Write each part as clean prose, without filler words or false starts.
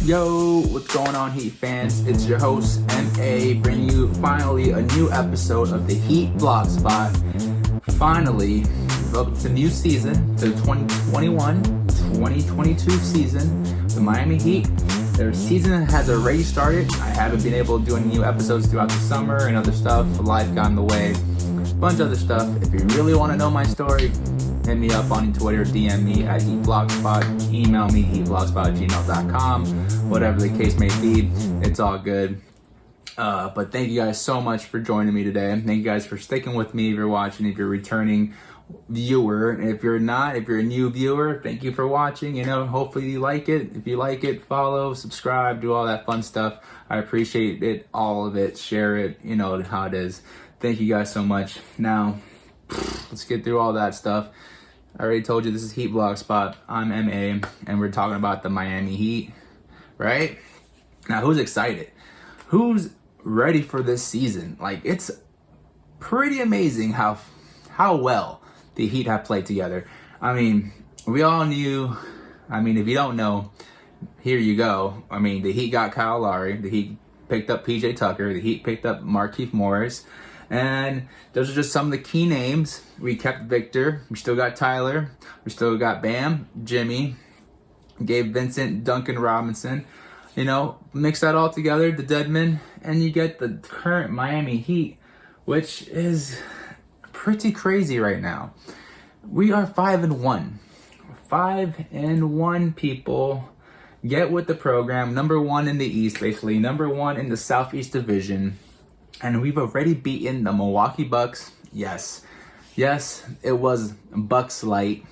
Yo, what's going on, Heat fans? It's your host, MA, bringing you finally a new episode of the Heat Blog Spot. Finally, it's a new season, the 2021-2022 season. The Miami Heat, their season has already started. I haven't been able to do any new episodes throughout the summer and other stuff. Life got in the way. A bunch of other stuff. If you really want to know my story, hit me up on Twitter, DM me at HeatBlogspot, email me, heatblogspot@gmail.com, whatever the case may be, it's all good. But thank you guys so much for joining me today. Thank you guys for sticking with me if you're watching, if you're a returning viewer. And if you're not, if you're a new viewer, thank you for watching. Hopefully you like it. If you like it, follow, subscribe, do all that fun stuff. I appreciate it, all of it. Share it, you know how it is. Thank you guys so much. Now, let's get through all that stuff. I already told you this is Heat Blog Spot. I'm MA, and we're talking about the Miami Heat, right? Now, who's excited? Who's ready for this season? Like, it's pretty amazing how well the Heat have played together. I mean, we all knew. I mean, if you don't know, here you go. I mean, the Heat got Kyle Lowry. The Heat picked up PJ Tucker. The Heat picked up Markieff Morris. And those are just some of the key names. We kept Victor. We still got Tyler. We still got Bam, Jimmy, Gabe Vincent, Duncan Robinson. Mix that all together, the Deadman, and you get the current Miami Heat, which is pretty crazy right now. We are 5-1. 5-1, people. Get with the program. Number 1 in the East, basically. Number 1 in the Southeast Division. And we've already beaten the Milwaukee Bucks. Yes, it was Bucks light.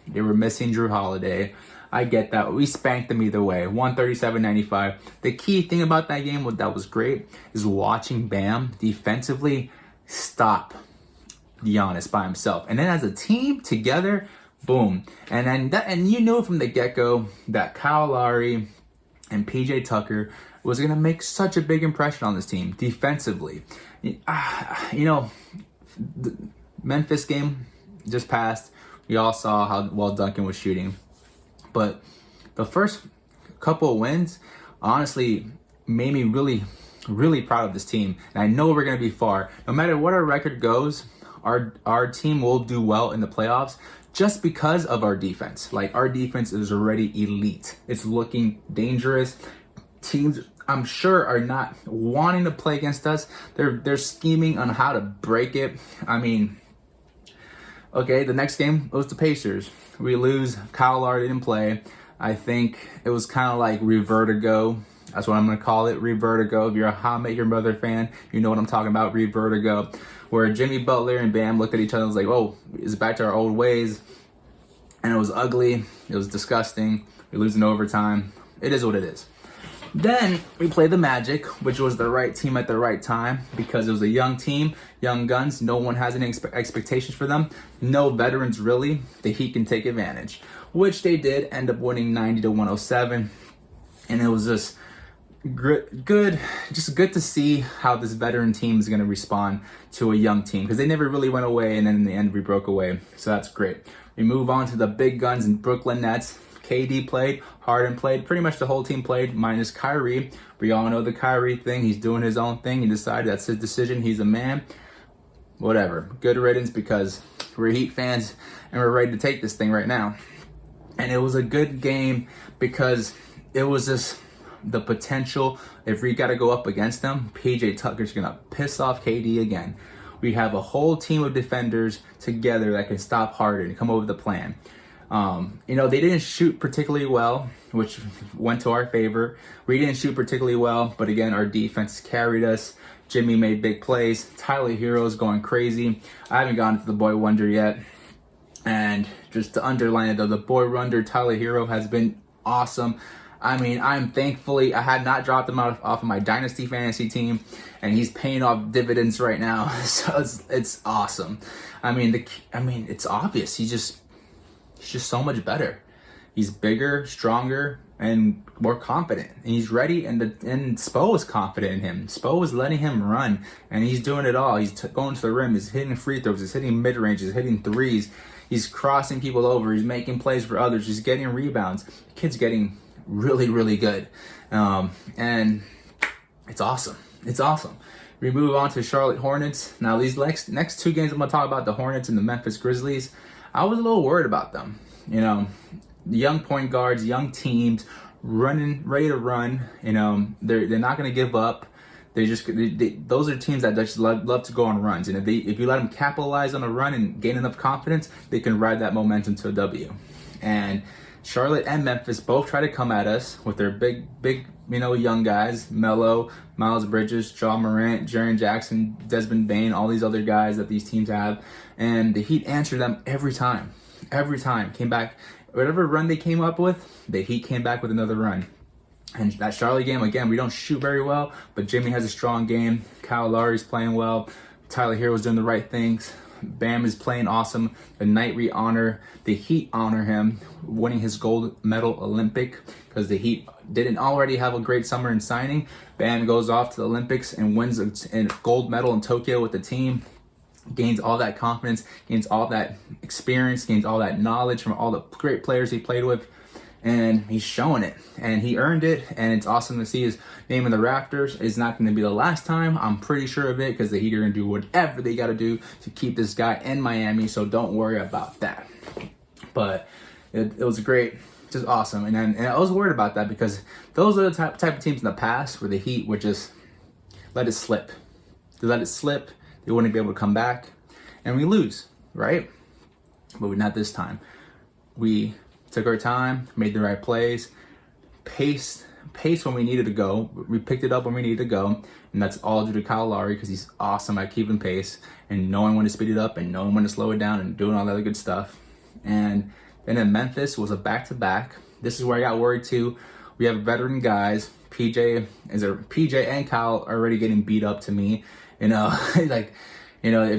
They were missing Drew Holiday. I get that. We spanked them either way. 137-95. The key thing about that game that was great is watching Bam defensively stop Giannis by himself. And then as a team together, boom. And you knew from the get-go that Kyle Lowry and PJ Tucker was going to make such a big impression on this team defensively. The Memphis game just passed. We all saw how well Duncan was shooting. But the first couple of wins, honestly, made me really, really proud of this team. And I know we're going to be far. No matter what our record goes, our team will do well in the playoffs just because of our defense. Like, our defense is already elite. It's looking dangerous. Teams, I'm sure, are not wanting to play against us. They're scheming on how to break it. I mean, okay, the next game was the Pacers. We lose. Kyle Lowry didn't play. I think it was kind of like Revertigo. That's what I'm going to call it, Revertigo. If you're a How I Met Your Mother fan, you know what I'm talking about, Revertigo. Where Jimmy Butler and Bam looked at each other and was like, oh, it's back to our old ways. And it was ugly. It was disgusting. We lose in overtime. It is what it is. Then we played the Magic, which was the right team at the right time because it was a young team, young guns. No one has any expectations for them. No veterans, really. The Heat can take advantage, which they did end up winning 90-107. And it was just good to see how this veteran team is going to respond to a young team because they never really went away, and then in the end we broke away. So that's great. We move on to the big guns in Brooklyn Nets. KD played, Harden played, pretty much the whole team played, minus Kyrie. We all know the Kyrie thing. He's doing his own thing. He decided that's his decision. He's a man. Whatever. Good riddance because we're Heat fans and we're ready to take this thing right now. And it was a good game because it was just the potential. If we got to go up against them, PJ Tucker's going to piss off KD again. We have a whole team of defenders together that can stop Harden and come over the plan. They didn't shoot particularly well, which went to our favor. We didn't shoot particularly well, but again, our defense carried us. Jimmy made big plays. Tyler Herro's going crazy. I haven't gotten to the boy wonder yet. And just to underline it, though, the boy wonder, Tyler Herro, has been awesome. I mean, I had not dropped him off of my Dynasty Fantasy team, and he's paying off dividends right now. So it's awesome. I mean, it's obvious. He's just so much better. He's bigger, stronger, and more confident. And he's ready, and Spo is confident in him. Spo is letting him run, and he's doing it all. He's going to the rim. He's hitting free throws. He's hitting mid-range. He's hitting threes. He's crossing people over. He's making plays for others. He's getting rebounds. The kid's getting really, really good. And it's awesome. It's awesome. We move on to Charlotte Hornets. Now, these next two games I'm going to talk about, the Hornets and the Memphis Grizzlies. I was a little worried about them. You know, young point guards, young teams, ready to run. You know, they're not going to give up. Those are teams that just love to go on runs. And if you let them capitalize on a run and gain enough confidence, they can ride that momentum to a W. And Charlotte and Memphis both try to come at us with their big, young guys, Melo, Miles Bridges, Ja Morant, Jaren Jackson, Desmond Bane, all these other guys that these teams have. And the Heat answered them every time. Came back, whatever run they came up with, the Heat came back with another run. And that Charlotte game, again, we don't shoot very well, but Jimmy has a strong game. Kyle Lowry's playing well. Tyler Herro's doing the right things. Bam is playing awesome. The Heat honor him winning his gold medal Olympic, because the Heat didn't already have a great summer in signing. Bam goes off to the Olympics and wins a gold medal in Tokyo with the team. Gains all that confidence, gains all that experience, gains all that knowledge from all the great players he played with. And he's showing it, and he earned it, and it's awesome to see his name in the rafters. It's not going to be the last time, I'm pretty sure of it, because the Heat are going to do whatever they got to do to keep this guy in Miami, so don't worry about that. But it was great, just awesome. And I was worried about that, because those are the type of teams in the past where the Heat would just let it slip. They let it slip, they wouldn't be able to come back, and we lose, right? But not this time. We took our time, made the right plays, paced when we needed to go. We picked it up when we needed to go, and that's all due to Kyle Lowry, because he's awesome at keeping pace and knowing when to speed it up and knowing when to slow it down and doing all that other good stuff. And then in Memphis was a back-to-back. This is where I got worried too. We have veteran guys. PJ and Kyle are already getting beat up to me. If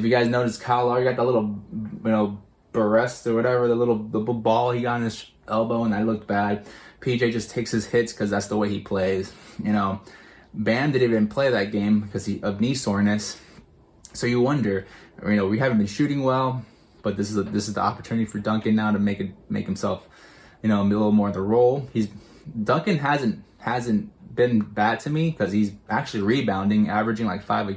you guys notice, Kyle Lowry got the little, Barrest or whatever, the little ball he got in his elbow, and that looked bad. PJ just takes his hits because that's the way he plays. Bam didn't even play that game because of knee soreness. So you wonder, we haven't been shooting well, but this is the opportunity for Duncan now to make himself, a little more in the role. Duncan hasn't been bad to me, because he's actually rebounding, averaging like 5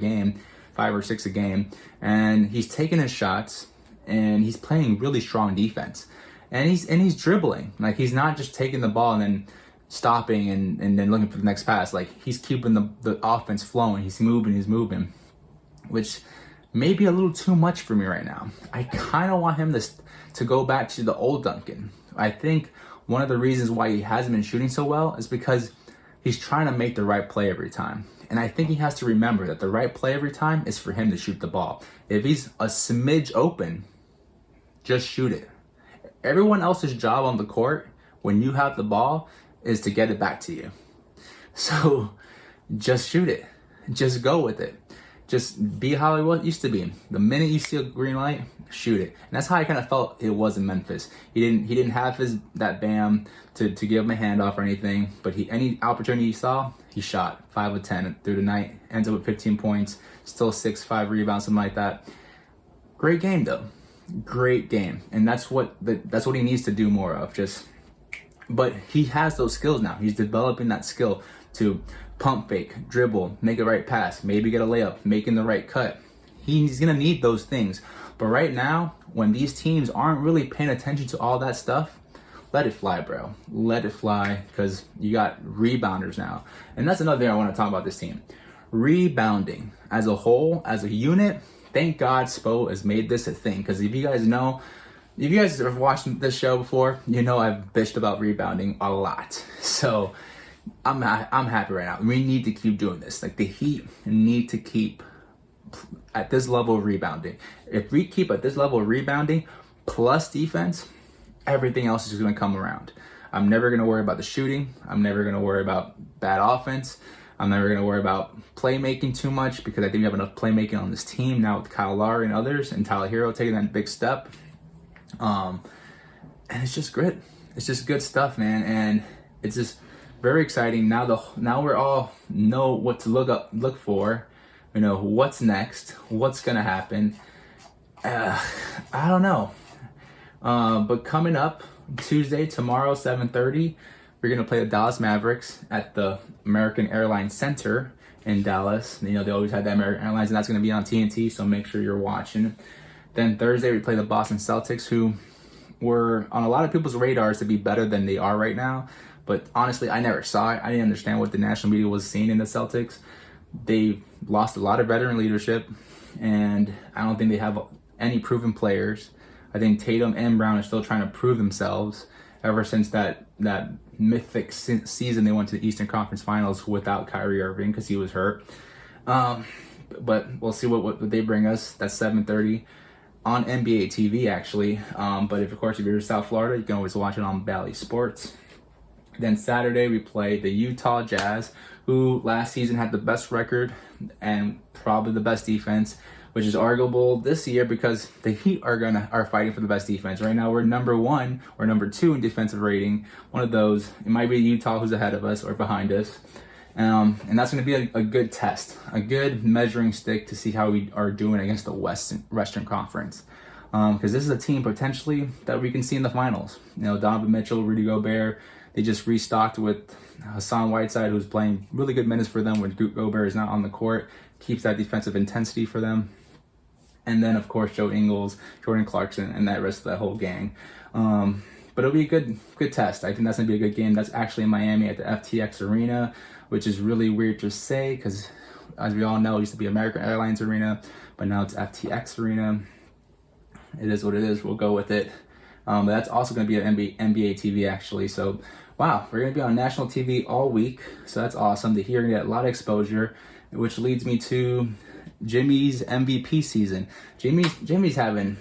or 6 a game, and he's taking his shots. And he's playing really strong defense, and he's dribbling. Like, he's not just taking the ball and then stopping and then looking for the next pass. Like, he's keeping the offense flowing. He's moving, which may be a little too much for me right now. I kind of want him to go back to the old Duncan. I think one of the reasons why he hasn't been shooting so well is because he's trying to make the right play every time. And I think he has to remember that the right play every time is for him to shoot the ball. If he's a smidge open, just shoot it. Everyone else's job on the court, when you have the ball, is to get it back to you. So just shoot it. Just go with it. Just be how it used to be. The minute you see a green light, shoot it. And that's how I kind of felt it was in Memphis. He didn't have that Bam to give him a handoff or anything, but any opportunity he saw, he shot 5 of 10 through the night. Ends up with 15 points, still 6-5 rebounds, something like that. Great game though. Great game, and that's what he needs to do more of. But he has those skills now. He's developing that skill to pump fake, dribble, make a right pass, maybe get a layup, making the right cut. He's gonna need those things. But right now, when these teams aren't really paying attention to all that stuff, let it fly, bro. Let it fly, because you got rebounders now, and that's another thing I want to talk about this team. Rebounding as a whole, as a unit. Thank God Spo has made this a thing, because if you guys have watched this show before, I've bitched about rebounding a lot. So I'm happy right now. We need to keep doing this. Like, the Heat need to keep at this level of rebounding. If we keep at this level of rebounding plus defense, everything else is just going to come around. I'm never going to worry about the shooting. I'm never going to worry about bad offense. I'm never going to worry about playmaking too much, because I think we have enough playmaking on this team now with Kyle Lowry and others, and Tyler Herro taking that big step. And it's just great. It's just good stuff, man. And it's just very exciting. Now we're all know what to look for. What's next, what's going to happen. I don't know. But coming up Tuesday, tomorrow, 7:30, we're going to play the Dallas Mavericks at the American Airlines Center in Dallas. You know, they always had that American Airlines, and that's going to be on TNT, so make sure you're watching. Then Thursday, we play the Boston Celtics, who were on a lot of people's radars to be better than they are right now. But honestly, I never saw it. I didn't understand what the national media was seeing in the Celtics. They lost a lot of veteran leadership, and I don't think they have any proven players. I think Tatum and Brown are still trying to prove themselves ever since that mythic season they went to the Eastern Conference Finals without Kyrie Irving because he was hurt. But we'll see what they bring us. That's 7:30 on NBA TV, actually. But of course, if you're in South Florida, you can always watch it on Bally Sports. Then Saturday, we play the Utah Jazz, who last season had the best record and probably the best defense, which is arguable this year because the Heat are fighting for the best defense. Right now, we're number 1 or number 2 in defensive rating. One of those. It might be Utah who's ahead of us or behind us. And that's going to be a good test, a good measuring stick to see how we are doing against the Western Conference. Because this is a team potentially that we can see in the finals. You know, Donovan Mitchell, Rudy Gobert, they just restocked with Hassan Whiteside, who's playing really good minutes for them when Gobert is not on the court, keeps that defensive intensity for them. And then, of course, Joe Ingles, Jordan Clarkson, and that rest of that whole gang. But it'll be a good test. I think that's going to be a good game. That's actually in Miami at the FTX Arena, which is really weird to say because, as we all know, it used to be American Airlines Arena, but now it's FTX Arena. It is what it is. We'll go with it. But that's also going to be an NBA TV, actually. So, wow, we're going to be on national TV all week. So that's awesome. You're going to get a lot of exposure, which leads me to Jimmy's MVP season. Jimmy's having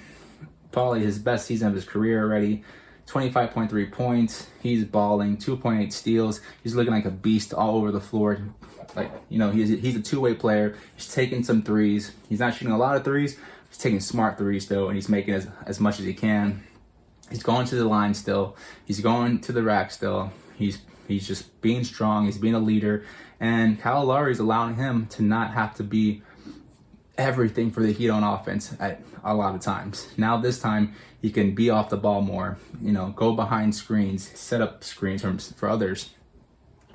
probably his best season of his career already. 25.3 points. He's balling. 2.8 steals. He's looking like a beast all over the floor. Like, you know, he's a two-way player. He's taking some threes. He's not shooting a lot of threes. He's taking smart threes though, and he's making as much as he can. He's going to the line still. He's going to the rack still. He's just being strong. He's being a leader, and Kyle Lowry is allowing him to not have to be everything for the Heat on offense at a lot of times. Now this time he can be off the ball more, you know, go behind screens, set up screens for others,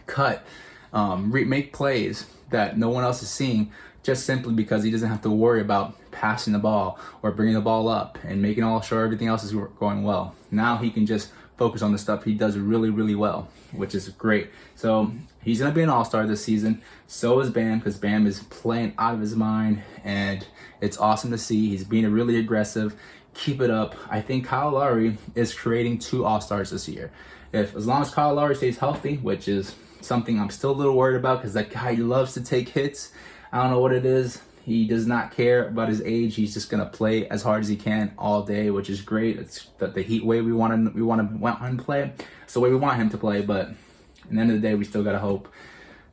cut, make plays that no one else is seeing, just simply because he doesn't have to worry about passing the ball or bringing the ball up and making sure everything else is going well. Now he can just focus on the stuff he does really, really well, which is great. So he's going to be an all-star this season. So is Bam, because Bam is playing out of his mind, and it's awesome to see. He's being really aggressive. Keep it up. I think Kyle Lowry is creating 2 all-stars this year. As long as Kyle Lowry stays healthy, which is something I'm still a little worried about because that guy loves to take hits. I don't know what it is. He does not care about his age. He's just gonna play as hard as he can all day, which is great. It's the Heat way we want him to play. It's the way we want him to play. But at the end of the day, we still gotta hope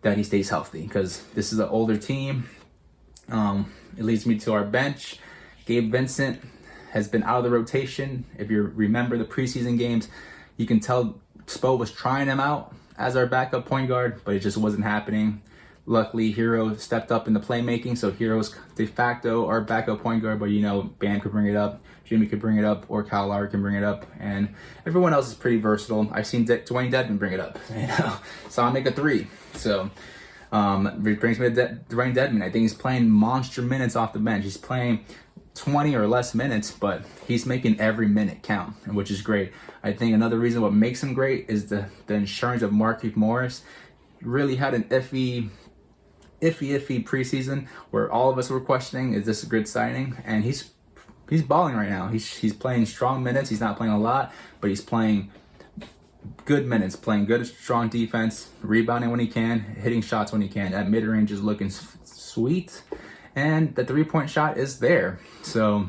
that he stays healthy because this is an older team. It leads me to our bench. Gabe Vincent has been out of the rotation. If you remember the preseason games, you can tell Spo was trying him out as our backup point guard, but it just wasn't happening. Luckily, Herro stepped up in the playmaking, so Herro's de facto our backup point guard, but you know, Bam could bring it up, Jimmy could bring it up, or Kyle Lowry can bring it up, and everyone else is pretty versatile. I've seen Dwayne Dedman bring it up, you know, so I'll make a 3. So, it brings me to Dwayne Dedman. I think he's playing monster minutes off the bench. He's playing 20 or less minutes, but he's making every minute count, which is great. I think another reason what makes him great is the insurance of Markieff Morris. Really had an iffy preseason where all of us were questioning, is this a good signing? And he's balling right now. He's playing strong minutes. He's not playing a lot, but he's playing good minutes, playing good, strong defense, rebounding when he can, hitting shots when he can. That mid-range is looking sweet, and the 3-point shot is there. So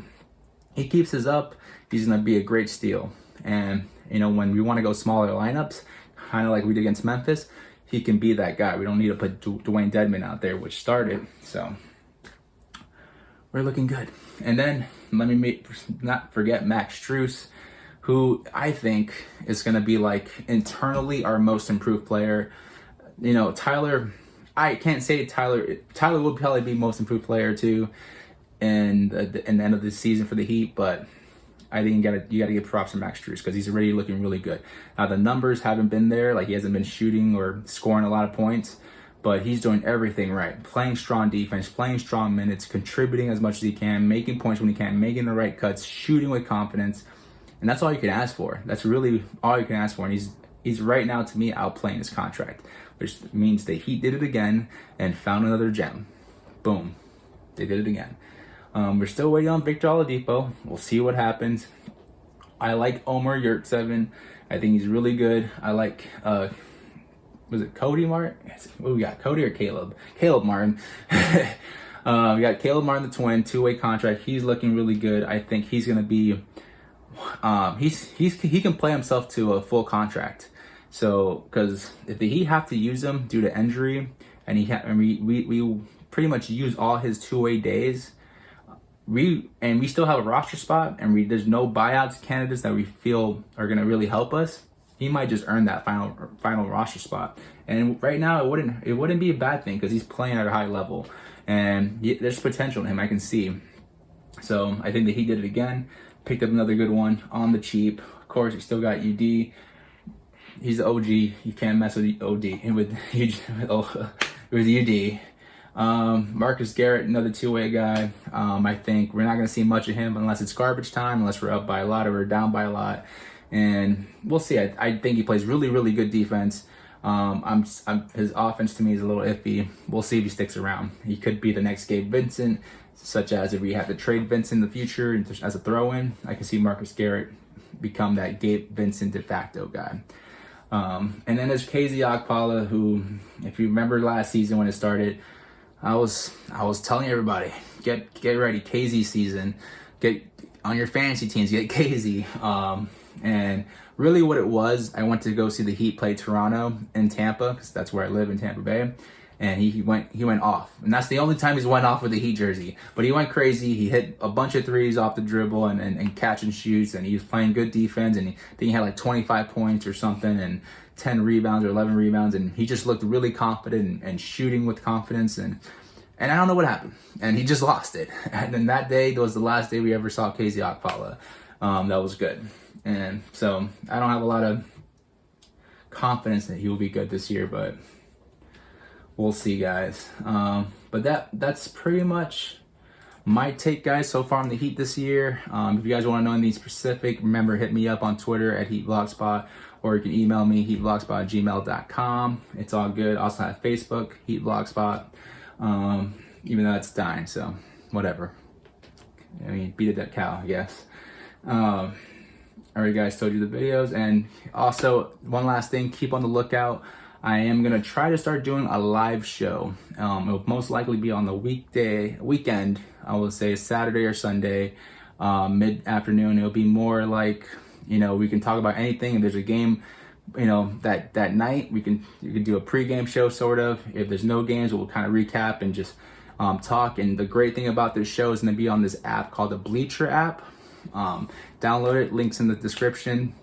he keeps his up, he's going to be a great steal. And, you know, when we want to go smaller lineups, kind of like we did against Memphis, he can be that guy. We don't need to put Dwayne Dedman out there, which started. So we're looking good. And then let me not forget Max Strus, who I think is going to be like internally our most improved player. You know, Tyler, I can't say Tyler will probably be most improved player too in the end of the season for the Heat, but I think you gotta give props to Max Strus because he's already looking really good. Now the numbers haven't been there, like he hasn't been shooting or scoring a lot of points, but he's doing everything right. Playing strong defense, playing strong minutes, contributing as much as he can, making points when he can, making the right cuts, shooting with confidence, and that's all you can ask for. That's really all you can ask for, and he's right now to me outplaying his contract, which means the Heat did it again and found another gem. Boom, they did it again. We're still waiting on Victor Oladipo. We'll see what happens. I like Omer Yurtseven. I think he's really good. I like, was it Cody Martin? What we got, Cody or Caleb? Caleb Martin. We got Caleb Martin, the twin, 2-way contract. He's looking really good. I think he's going to be, he can play himself to a full contract. So, because if the Heat have to use him due to injury, and we pretty much use all his 2-way days, we still have a roster spot, and there's no buyouts candidates that we feel are going to really help us, he might just earn that final roster spot. And right now it wouldn't be a bad thing because he's playing at a high level, and there's potential in him, I can see. So I think that he did it again, picked up another good one on the cheap. Of course, he still got UD. He's the OG. You can't mess with the OD with UD. Marcus Garrett, another 2-way guy. I think we're not going to see much of him unless it's garbage time, unless we're up by a lot or we're down by a lot. And we'll see. I think he plays really, really good defense. His offense to me is a little iffy. We'll see if he sticks around. He could be the next Gabe Vincent, such as if we have to trade Vincent in the future as a throw-in. I can see Marcus Garrett become that Gabe Vincent de facto guy. And then there's KZ Okpala, who, if you remember last season when it started, I was telling everybody, get ready, KZ season, get on your fantasy teams, get KZ. And really what it was, I went to go see the Heat play Toronto in Tampa, because that's where I live, in Tampa Bay, and he went off. And that's the only time he's went off with the Heat jersey. But he went crazy. He hit a bunch of threes off the dribble and catch and shoots, and he was playing good defense, and I think he had like 25 points or something, and 10 rebounds or 11 rebounds, and he just looked really confident and shooting with confidence, and I don't know what happened, and he just lost it. And then that day was the last day we ever saw KZ Okpala. That was good, and so I don't have a lot of confidence that he will be good this year, but we'll see, guys. But that's pretty much my take, guys, so far on the Heat this year. If you guys want to know anything specific, remember, hit me up on Twitter at HeatVlogspot, or you can email me, heatvlogspot@gmail.com. It's all good. Also have Facebook, HeatVlogspot, even though it's dying, so whatever. I mean, beat a dead cow, I guess. I already guys told you the videos, and also one last thing, keep on the lookout. I am gonna try to start doing a live show. It'll most likely be on the weekend. I will say Saturday or Sunday, mid-afternoon. It'll be more like, we can talk about anything. If there's a game, that night, you can do a pregame show, sort of. If there's no games, we'll kind of recap and just talk. And the great thing about this show is gonna be on this app called the Bleacher app. Download it, links in the description.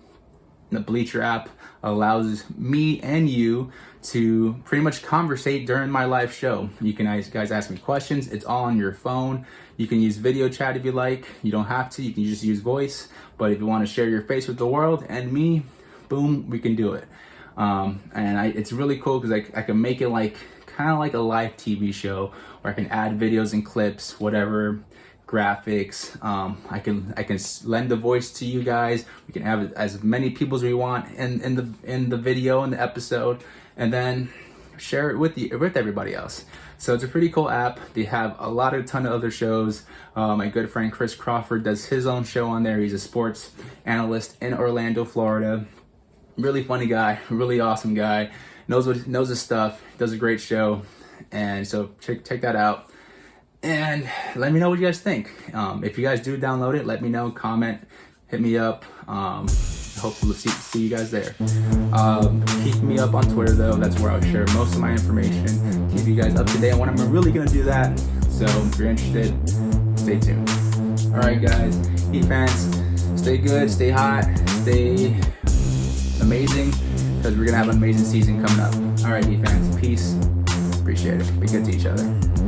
The Bleacher app allows me and you to pretty much conversate during my live show. You can guys ask me questions. It's all on your phone. You can use video chat if you like. You don't have to. You can just use voice. But if you want to share your face with the world and me, boom, we can do it. It's really cool because I can make it kind of like a live TV show where I can add videos and clips, whatever, graphics. I can lend a voice to you guys. We can have as many people as we want in the video, in the episode, and then share it with everybody else. So it's a pretty cool app. They have a ton of other shows. My good friend Chris Crawford does his own show on there. He's a sports analyst in Orlando, Florida. Really funny guy, really awesome guy. Knows his stuff. Does a great show, and so check that out. And let me know what you guys think. If you guys do download it, let me know, comment, hit me up. Hopefully see you guys there. Keep me up on Twitter though. That's where I'll share most of my information. Keep you guys up to date on when I'm really gonna do that. So if you're interested, stay tuned. All right, guys, Heat fans, stay good, stay hot, stay amazing, because we're gonna have an amazing season coming up. All right, Heat fans, peace. Appreciate it. Be good to each other.